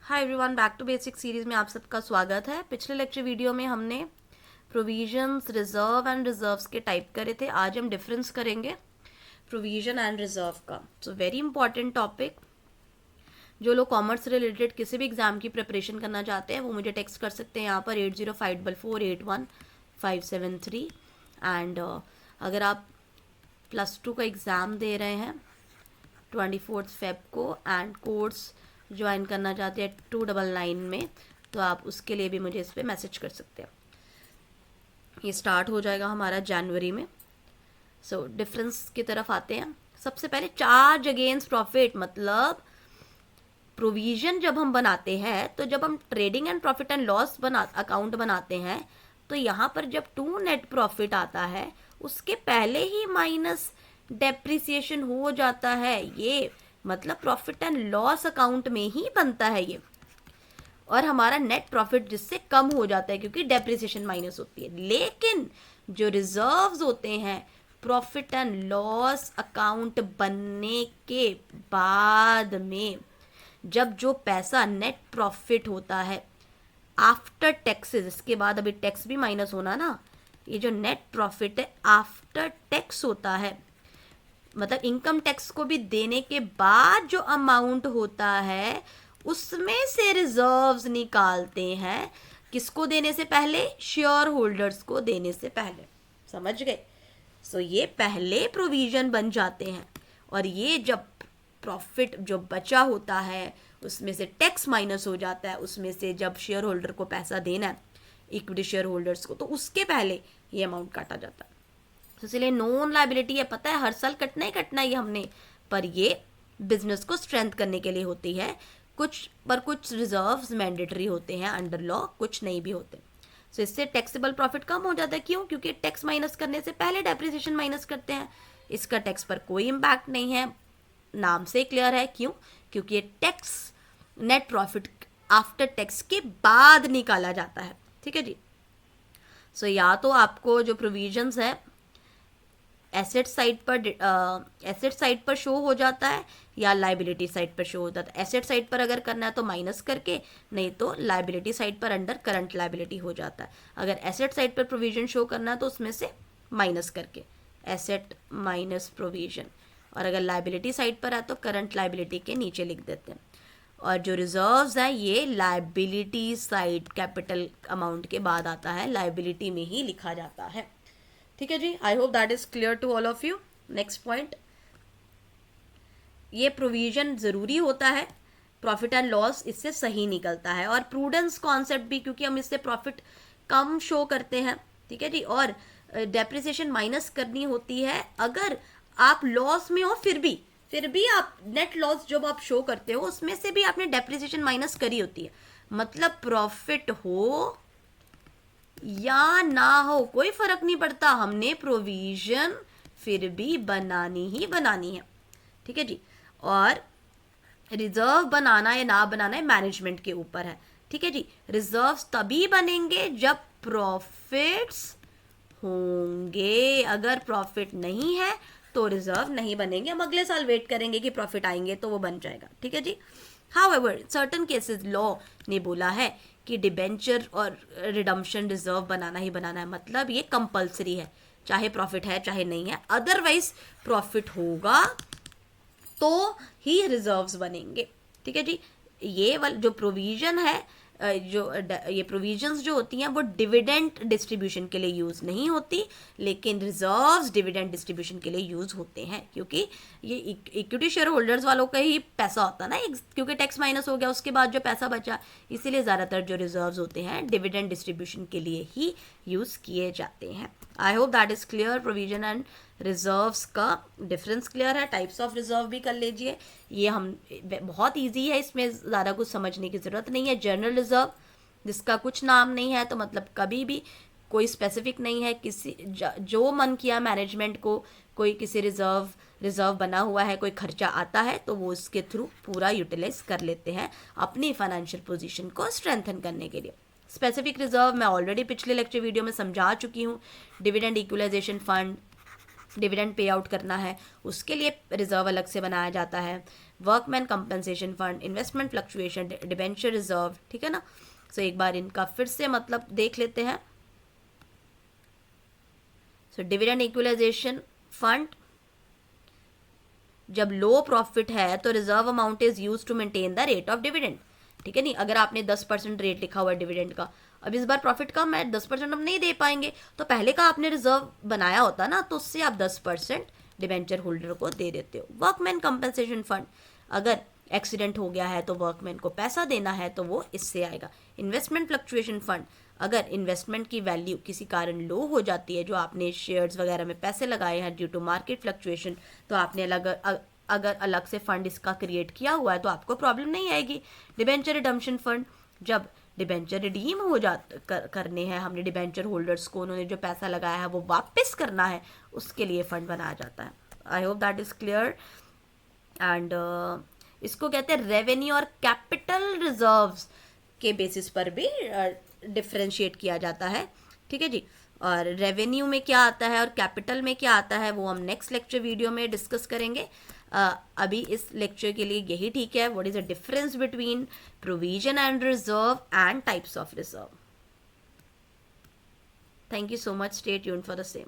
Hi everyone, back to basic series में आप सबका स्वागत है। पिछले लेक्चर वीडियो में हमने प्रोविजंस, रिजर्व एंड रिजर्व्स के टाइप करे थे। आज हम डिफरेंस करेंगे प्रोविजन एंड रिजर्व का। So very important topic. जो लोग कॉमर्स से रिलेटेड किसी भी एग्जाम की प्रिपरेशन करना चाहते हैं वो मुझे टेक्स्ट कर सकते हैं यहाँ पर 8054481573। एंड अगर आप +2 का एग्ज़ाम दे रहे हैं 24 फेब को एंड कोर्स ज्वाइन करना चाहते हैं 299 में, तो आप उसके लिए भी मुझे इस पर मैसेज कर सकते हैं। ये स्टार्ट हो जाएगा हमारा जनवरी में। सो डिफरेंस की तरफ आते हैं। सबसे पहले चार्ज अगेंस्ट प्रॉफिट, मतलब प्रोविजन जब हम बनाते हैं तो जब हम trading and profit and loss account बनाते हैं तो यहाँ पर जब 2 नेट प्रॉफिट आता है उसके पहले ही माइनस डेप्रिसिएशन हो जाता है। ये मतलब प्रॉफिट एंड लॉस अकाउंट में ही बनता है ये, और हमारा नेट प्रॉफिट जिससे कम हो जाता है क्योंकि डेप्रिसिएशन माइनस होती है। लेकिन जो रिजर्व्स होते हैं प्रॉफिट एंड लॉस अकाउंट बनने के बाद में, जब जो पैसा नेट प्रॉफिट होता है आफ्टर टैक्सेस, इसके बाद अभी टैक्स भी माइनस होना ना, ये जो नेट प्रॉफिट है आफ्टर टैक्स होता है, मतलब इनकम टैक्स को भी देने के बाद जो अमाउंट होता है उसमें से रिजर्व्स निकालते हैं। किसको देने से पहले? शेयर होल्डर्स को देने से पहले। समझ गए? सो ये पहले प्रोविजन बन जाते हैं, और ये जब प्रॉफिट जो बचा होता है उसमें से टैक्स माइनस हो जाता है, उसमें से जब शेयर होल्डर को पैसा देना है, इक्विटी शेयर होल्डर्स को, तो उसके पहले ये अमाउंट काटा जाता है। तो इसलिए नॉन लायबिलिटी है, पता है हर साल कटना ही कटना है हमने, पर ये बिजनेस को स्ट्रेंथ करने के लिए होती है। कुछ रिजर्व्स मैंडेटरी होते हैं अंडर लॉ, कुछ नहीं भी होते। सो इससे टैक्सेबल प्रॉफिट कम हो जाता है। क्यों? क्योंकि टैक्स माइनस करने से पहले डेप्रिसिएशन माइनस करते हैं। इसका टैक्स पर कोई इम्पैक्ट नहीं है, नाम से क्लियर है। क्यों? क्योंकि ये tax net profit after tax के बाद निकाला जाता है। ठीक है जी। सो या तो आपको जो प्रोविजंस है एसेट साइड पर शो हो जाता है या लाइबिलिटी साइड पर शो होता है। एसेट साइड पर अगर करना है तो माइनस करके, नहीं तो लाइबिलिटी साइड पर अंडर करंट लाइबिलिटी हो जाता है। अगर एसेट साइड पर प्रोविजन शो करना है तो उसमें से माइनस करके एसेट माइनस प्रोविजन, और अगर लाइबिलिटी साइड पर है तो करंट लाइबिलिटी के नीचे लिख देते हैं। और जो रिजर्व्स है ये लाइबिलिटी साइड कैपिटल अमाउंट के बाद आता है, लाइबिलिटी में ही लिखा जाता है। ठीक है जी। I hope that is clear to all of you. Next point, ये प्रोविजन ज़रूरी होता है, प्रॉफिट एंड लॉस इससे सही निकलता है, और प्रूडेंस कॉन्सेप्ट भी, क्योंकि हम इससे प्रॉफिट कम शो करते हैं। ठीक है जी। और डेप्रिसिएशन माइनस करनी होती है अगर आप लॉस में हो, फिर भी आप नेट लॉस जब आप शो करते हो उसमें से भी आपने डेप्रिसिएशन माइनस करी होती है। मतलब प्रॉफिट हो या ना हो कोई फर्क नहीं पड़ता, हमने प्रोविजन फिर भी बनानी ही बनानी है। ठीक है जी। और रिजर्व बनाना या ना बनाना है मैनेजमेंट के ऊपर है। ठीक है जी। रिजर्व्स तभी बनेंगे जब प्रॉफिट्स होंगे, अगर प्रॉफिट नहीं है तो रिजर्व नहीं बनेंगे। हम अगले साल वेट करेंगे कि प्रॉफिट आएंगे तो वो बन जाएगा। ठीक है जी। हाउएवर सर्टन केसेस लॉ ने बोला है कि डिबेंचर और रिडम्पशन रिजर्व बनाना ही बनाना है, मतलब ये कंपलसरी है, चाहे प्रॉफिट है चाहे नहीं है। अदरवाइज प्रॉफिट होगा तो ही रिजर्व्स बनेंगे। ठीक है जी। ये वाला जो प्रोविजन है, ये प्रोविजंस जो होती हैं वो डिविडेंड डिस्ट्रीब्यूशन के लिए यूज़ नहीं होती, लेकिन रिजर्व्स डिविडेंड डिस्ट्रीब्यूशन के लिए यूज़ होते हैं, क्योंकि ये इक्विटी शेयर होल्डर्स वालों का ही पैसा होता है ना, क्योंकि टैक्स माइनस हो गया उसके बाद जो पैसा बचा, इसीलिए ज़्यादातर जो रिजर्व्स होते हैं डिविडेंड डिस्ट्रीब्यूशन के लिए ही यूज़ किए जाते हैं। आई hope that is clear. Provision and reserves का डिफरेंस क्लियर है। टाइप्स ऑफ रिजर्व भी कर लीजिए, ये हम बहुत इजी है, इसमें ज़्यादा कुछ समझने की ज़रूरत नहीं है। जनरल रिजर्व जिसका कुछ नाम नहीं है, तो मतलब कभी भी कोई स्पेसिफिक नहीं है, किसी जो मन किया मैनेजमेंट को, कोई किसी रिजर्व बना हुआ है, कोई खर्चा आता है तो वो उसके थ्रू पूरा यूटिलाइज कर लेते हैं अपनी फाइनेंशियल पोजीशन को स्ट्रेंथन करने के लिए। स्पेसिफिक रिजर्व मैं ऑलरेडी पिछले लेक्चर वीडियो में समझा चुकी हूँ। Dividend equalisation fund, dividend pay out करना है उसके लिए रिजर्व अलग से बनाया जाता है। Workman compensation fund, investment fluctuation, debenture reserve, ठीक है ना। सो एक बार इनका फिर से मतलब देख लेते हैं। सो डिविडेंड इक्वलाइजेशन फंड, जब लो प्रॉफिट है तो reserve amount is use to maintain the rate of dividend, ठीक है नहीं। अगर आपने 10% रेट लिखा हुआ है डिविडेंड का, अब इस बार प्रॉफिट कम है, 10% हम नहीं दे पाएंगे, तो पहले का आपने रिजर्व बनाया होता ना, तो उससे आप 10% डिबेंचर होल्डर को दे देते हो। वर्कमैन कंपनसेशन फंड, अगर एक्सीडेंट हो गया है तो वर्कमैन को पैसा देना है तो वो इससे आएगा। इन्वेस्टमेंट फ्लक्चुएशन फंड, अगर इन्वेस्टमेंट की वैल्यू किसी कारण लो हो जाती है, जो आपने शेयर्स वगैरह में पैसे लगाए हैं ड्यू टू मार्केट फ्लक्चुएशन, तो आपने अगर अलग से फंड इसका क्रिएट किया हुआ है तो आपको प्रॉब्लम नहीं आएगी। डिबेंचर रिडम्पशन फंड, जब डिबेंचर रिडीम हो करने हैं हमने डिबेंचर होल्डर्स को, उन्होंने जो पैसा लगाया है वो वापस करना है, उसके लिए फंड बनाया जाता है। आई hope that is clear. And इसको कहते हैं रेवेन्यू और कैपिटल रिजर्व्स के बेसिस पर भी डिफ्रेंशिएट किया जाता है, ठीक है जी। और रेवेन्यू में क्या आता है और कैपिटल में क्या आता है वो हम नेक्स्ट लेक्चर वीडियो में डिस्कस करेंगे। अभी इस लेक्चर के लिए यही ठीक है। What is the difference between provision and reserve and types of reserve. Thank you so much, stay tuned for the same.